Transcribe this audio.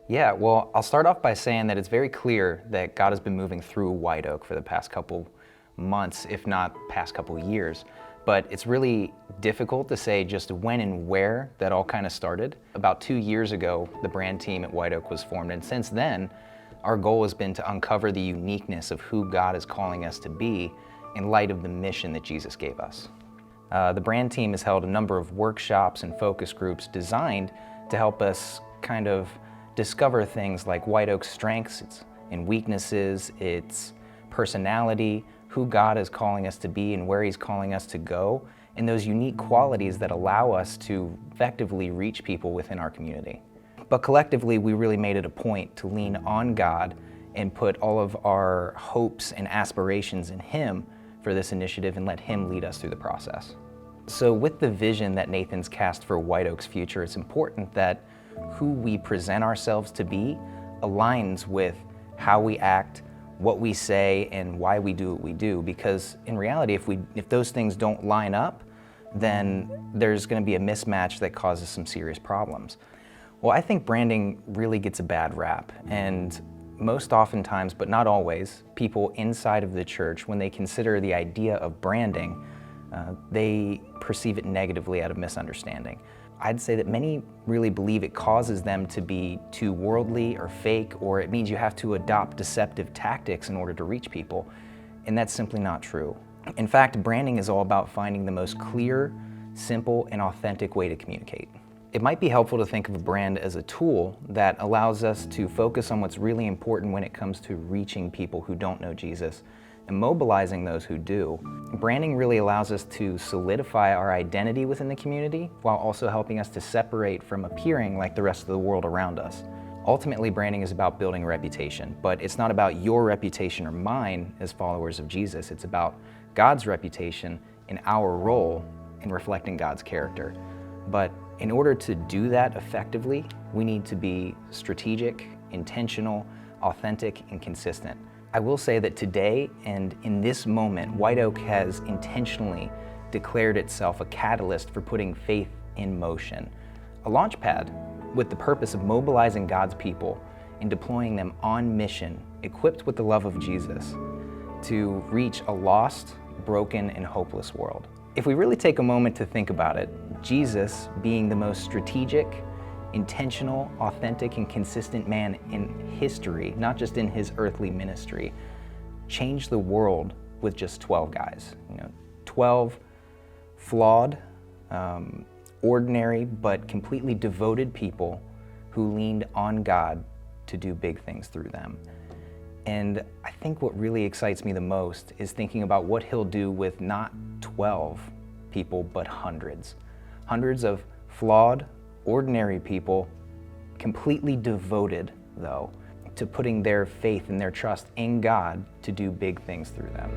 Yeah, well, I'll start off by saying that it's very clear that God has been moving through White Oak for the past couple months, if not past couple years. But it's really difficult to say just when and where that all kind of started. About 2 years ago, the brand team at White Oak was formed, and since then, our goal has been to uncover the uniqueness of who God is calling us to be in light of the mission that Jesus gave us. The brand team has held a number of workshops and focus groups designed to help us kind of discover things like White Oak's strengths and weaknesses, its personality, who God is calling us to be and where He's calling us to go, and those unique qualities that allow us to effectively reach people within our community. But collectively, we really made it a point to lean on God and put all of our hopes and aspirations in Him for this initiative and let Him lead us through the process. So with the vision that Nathan's cast for White Oak's future, it's important that who we present ourselves to be aligns with how we act, what we say, and why we do what we do. Because in reality, if those things don't line up, then there's going to be a mismatch that causes some serious problems. Well, I think branding really gets a bad rap, and most oftentimes, but not always, people inside of the church, when they consider the idea of branding, they perceive it negatively out of misunderstanding. I'd say that many really believe it causes them to be too worldly or fake, or it means you have to adopt deceptive tactics in order to reach people, and that's simply not true. In fact, branding is all about finding the most clear, simple, and authentic way to communicate. It might be helpful to think of a brand as a tool that allows us to focus on what's really important when it comes to reaching people who don't know Jesus and mobilizing those who do. Branding really allows us to solidify our identity within the community while also helping us to separate from appearing like the rest of the world around us. Ultimately, branding is about building a reputation, but it's not about your reputation or mine as followers of Jesus. It's about God's reputation and our role in reflecting God's character. But in order to do that effectively, we need to be strategic, intentional, authentic, and consistent. I will say that today and in this moment, White Oak has intentionally declared itself a catalyst for putting faith in motion, a launch pad with the purpose of mobilizing God's people and deploying them on mission, equipped with the love of Jesus, to reach a lost, broken, and hopeless world. If we really take a moment to think about it, Jesus, being the most strategic, intentional, authentic, and consistent man in history, not just in his earthly ministry, changed the world with just 12 guys. 12 flawed, ordinary, but completely devoted people who leaned on God to do big things through them. And I think what really excites me the most is thinking about what He'll do with not 12 people, but hundreds. Hundreds of flawed, ordinary people, completely devoted, though, to putting their faith and their trust in God to do big things through them.